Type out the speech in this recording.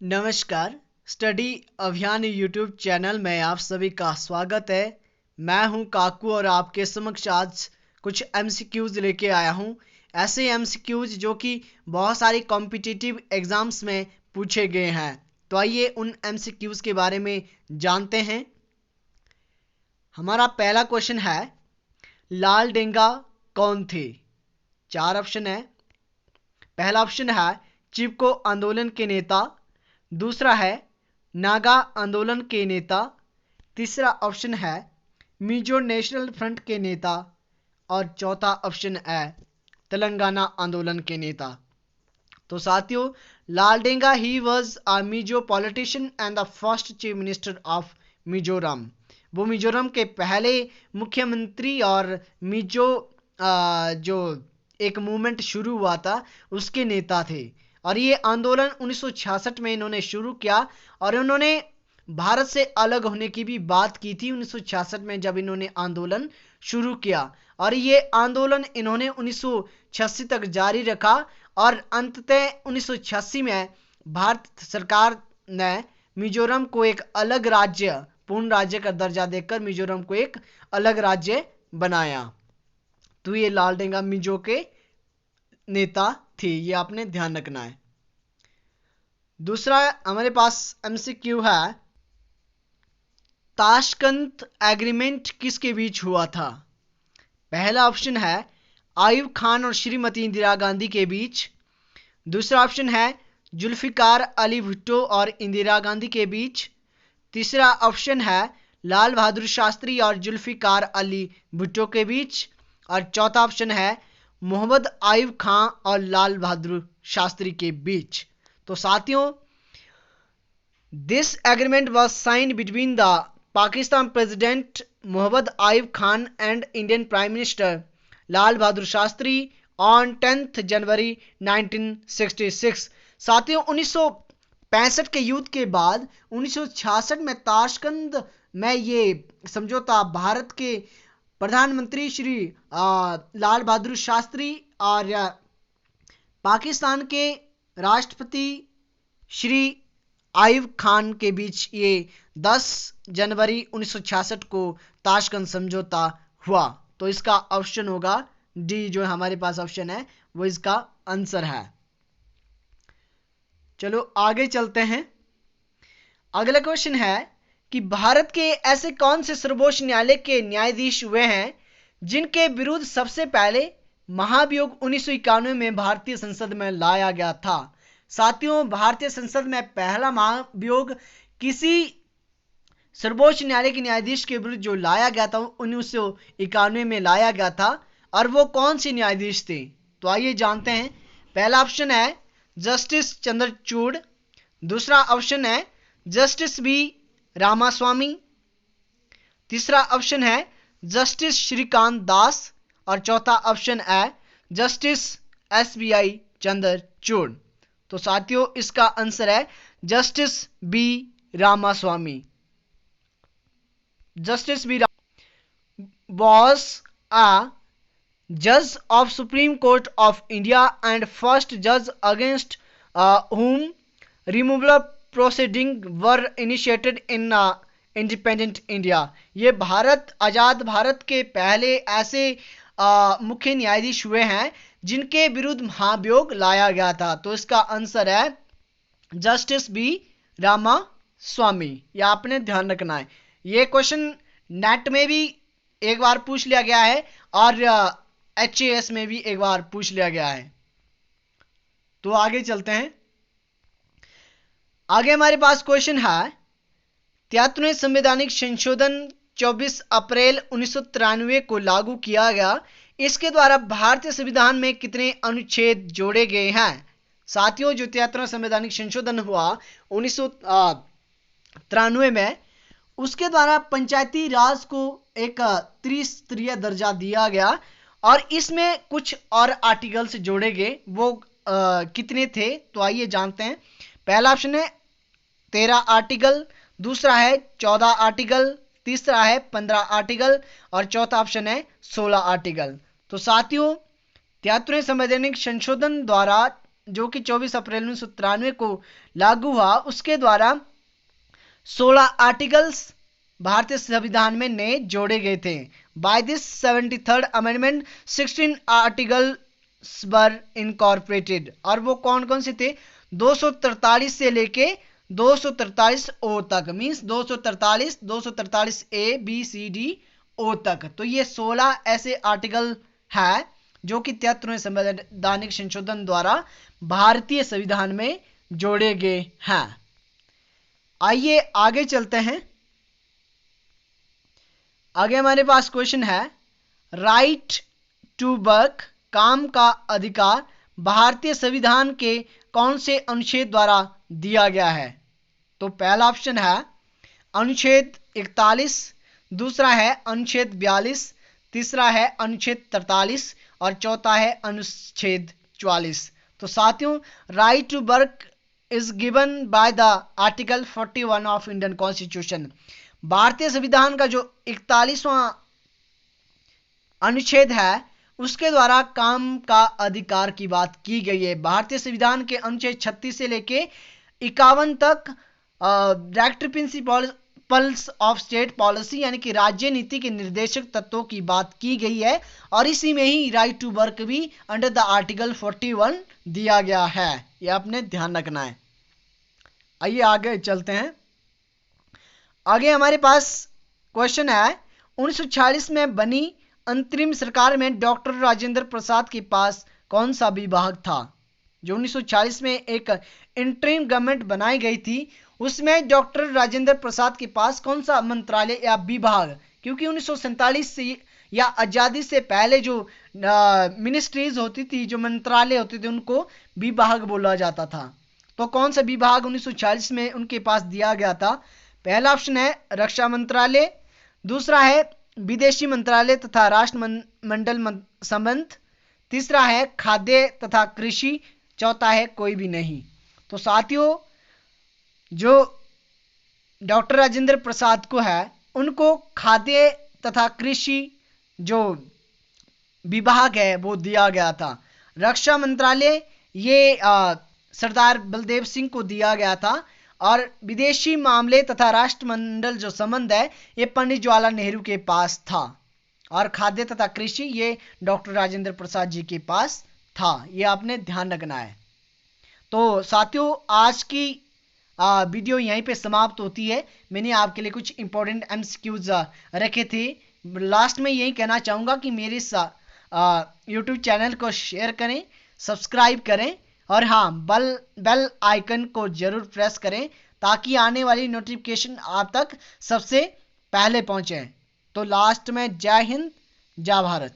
नमस्कार। स्टडी अभियान YouTube channel में आप सभी का स्वागत है। मैं हूं काकू और आपके समक्ष आज कुछ एमसीक्यूज लेके आया हूं। ऐसे एमसीक्यूज जो कि बहुत सारी कॉम्पिटिटिव एग्जाम्स में पूछे गए हैं। तो आइए उन एमसीक्यूज के बारे में जानते हैं। हमारा पहला क्वेश्चन है, लाल डेंगा कौन थे? 4 ऑप्शन है। पहला ऑप्शन है चिपको आंदोलन के नेता, दूसरा है नागा आंदोलन के नेता, तीसरा ऑप्शन है मिजो नेशनल फ्रंट के नेता और चौथा ऑप्शन है तेलंगाना आंदोलन के नेता। तो साथियों, Laldenga he was a Mizo politician and the first chief minister of Mizoram. वो मिजोरम के पहले मुख्यमंत्री और मिजो जो एक मूवमेंट शुरू हुआ था उसके नेता थे। और ये आंदोलन 1966 में इन्होंने शुरू किया और इन्होंने भारत से अलग होने की भी बात की थी 1966 में जब इन्होंने आंदोलन शुरू किया। और ये आंदोलन इन्होंने 1986 तक जारी रखा और अंततः 1986 में भारत सरकार ने मिजोरम को एक अलग राज्य, पूर्ण राज्य का दर्जा देकर मिजोरम को एक अलग राज्य बनाया। तो ये लाल डेंगा मिजो के नेता थे, ये आपने ध्यान रखना है। दूसरा हमारे पास एमसीक्यू है, ताशकंद एग्रीमेंट किसके बीच हुआ था? पहला ऑप्शन है आयुब खान और श्रीमती इंदिरा गांधी के बीच, दूसरा ऑप्शन है जुल्फिकार अली भुट्टो और इंदिरा गांधी के बीच, तीसरा ऑप्शन है लाल बहादुर शास्त्री और जुल्फिकार अली भुट्टो के बीच और चौथा ऑप्शन है मोहम्मद आयुब खान और लाल बहादुर शास्त्री के बीच। तो साथियों, this agreement was signed between the Pakistan president Mohammad Ayub Khan and Indian prime minister Lal Bahadur Shastri on 10 January 1966। साथियों, 1965 के युद्ध के बाद 1966 में ताशकंद में ये समझौता भारत के प्रधानमंत्री श्री लाल बहादुर शास्त्री और पाकिस्तान के राष्ट्रपति श्री आयुब खान के बीच ये 10 जनवरी 1966 को ताशकंद समझौता हुआ। तो इसका ऑप्शन होगा डी, जो हमारे पास ऑप्शन है वो इसका आंसर है। चलो आगे चलते हैं। अगला क्वेश्चन है कि भारत के ऐसे कौन से सर्वोच्च न्यायालय के न्यायाधीश हुए हैं जिनके विरुद्ध सबसे पहले महाभियोग 1991 में भारतीय संसद में लाया गया था? साथियों, भारतीय संसद में पहला महाभियोग किसी सर्वोच्च न्यायालय के न्यायाधीश के विरुद्ध जो लाया गया था 1991 में लाया गया था। और वो कौन से न्यायाधीश थे? तो आइए जानते हैं। पहला ऑप्शन है जस्टिस चंद्रचूड़, दूसरा ऑप्शन है जस्टिस बी रामास्वामी, तीसरा ऑप्शन है जस्टिस श्रीकांत दास और चौथा ऑप्शन है जस्टिस SBI चंद्रचूड़। तो साथियों, इसका आंसर है justice B Ramaswamy. Justice B was a judge of Supreme Court of India and first judge against whom removal proceedings were initiated in independent India। ये भारत, आजाद भारत के पहले ऐसे मुख्य न्यायाधीश हुए हैं जिनके विरुद्ध महाभियोग लाया गया था। तो इसका आंसर है जस्टिस बी रामास्वामी। यह आपने ध्यान रखना है। ये क्वेश्चन नेट में भी एक बार पूछ लिया गया है और HAS में भी एक बार पूछ लिया गया है। तो आगे चलते हैं। आगे हमारे पास क्वेश्चन है, 73वें संवैधानिक संशोधन 24 अप्रैल 1993 को लागू किया गया। इसके द्वारा भारतीय संविधान में कितने अनुच्छेद जोड़े गए हैं? साथियों, जो 73वां संवैधानिक संशोधन हुआ 1993 में, उसके द्वारा पंचायती राज को एक त्रिस्तरीय दर्जा दिया गया और इसमें कुछ और आर्टिकल्स जोड़े गए। वो कितने थे? तो आइए जानते हैं। पहला ऑप्शन है 13 आर्टिकल, दूसरा है 14 आर्टिकल, तीसरा है 15 आर्टिकल और चौथा ऑप्शन है 16 आर्टिकल। तो साथियों, 73वें संवैधानिक संशोधन द्वारा जो कि 24 अप्रैल 1993 को लागू हुआ, उसके द्वारा 16 आर्टिकल्स भारतीय संविधान में नए जोड़े गए थे। By this 73rd amendment 16 articles were incorporated. और वो कौन कौन से थे? 243 से लेके 243 ओ तक, means 243 A B C D O तक। तो ये 16 ऐसे आर्टिकल है जो कि 73वें संवैधानिक संशोधन द्वारा भारतीय संविधान में जोड़े गए हैं। आइए आगे चलते हैं। आगे हमारे पास क्वेश्चन है, राइट टू वर्क, काम का अधिकार, भारतीय संविधान के कौन से अनुच्छेद द्वारा दिया गया है? तो पहला ऑप्शन है अनुच्छेद 41, दूसरा है अनुच्छेद 42, तीसरा है अनुच्छेद 43 और चौथा है अनुच्छेद 44। तो साथियों, right to work is given by the article 41 of Indian constitution. भारतीय संविधान का जो 41वां अनुच्छेद है उसके द्वारा काम का अधिकार की बात की गई है। भारतीय संविधान के अनुच्छेद 36 से लेके 51 तक director principles of state policy यानी कि राज्य नीति के निर्देशक तत्वों की बात की गई है और इसी में ही राइट टू वर्क भी अंडर द आर्टिकल 41 दिया गया है। यह आपने ध्यान रखना है। आइए आगे चलते हैं। आगे हमारे पास क्वेश्चन है, 1946 में बनी अंतरिम सरकार में डॉक्टर राजेंद्र प्रसाद के पास कौन सा विभाग था? जो 1940 में एक इंटरिम गवर्नमेंट बनाई गई थी उसमें डॉक्टर राजेंद्र प्रसाद के पास कौन सा मंत्रालय या विभाग? क्योंकि 1947 से या आज़ादी से पहले जो मिनिस्ट्रीज होती थी, जो मंत्रालय होते थे, उनको विभाग बोला जाता था। तो कौन सा विभाग 1940 में उनके पास दिया गया था? पहला ऑप्शन है रक्षा मंत्रालय, दूसरा है विदेशी मंत्रालय तथा राष्ट्रमंडल संबंध, तीसरा है खाद्य तथा कृषि, चौथा है कोई भी नहीं। तो साथियों, जो डॉक्टर राजेंद्र प्रसाद को है उनको खाद्य तथा कृषि जो विभाग है वो दिया गया था। रक्षा मंत्रालय ये सरदार बलदेव सिंह को दिया गया था और विदेशी मामले तथा राष्ट्रमंडल जो संबंध है ये पंडित जवाहरलाल नेहरू के पास था और खाद्य तथा कृषि ये डॉक्टर राजेंद्र प्रसाद जी के पास था। ये आपने ध्यान रखना है। तो साथियों, आज की वीडियो यहीं पे समाप्त होती है। मैंने आपके लिए कुछ इंपॉर्टेंट एमसीक्यूज रखे थे। लास्ट में यही कहना चाहूँगा कि मेरे यूट्यूब चैनल को शेयर करें, सब्सक्राइब करें और हाँ, बेल आइकन को जरूर प्रेस करें ताकि आने वाली नोटिफिकेशन आप तक सबसे पहले पहुँचे। तो लास्ट में जय हिंद, जय भारत।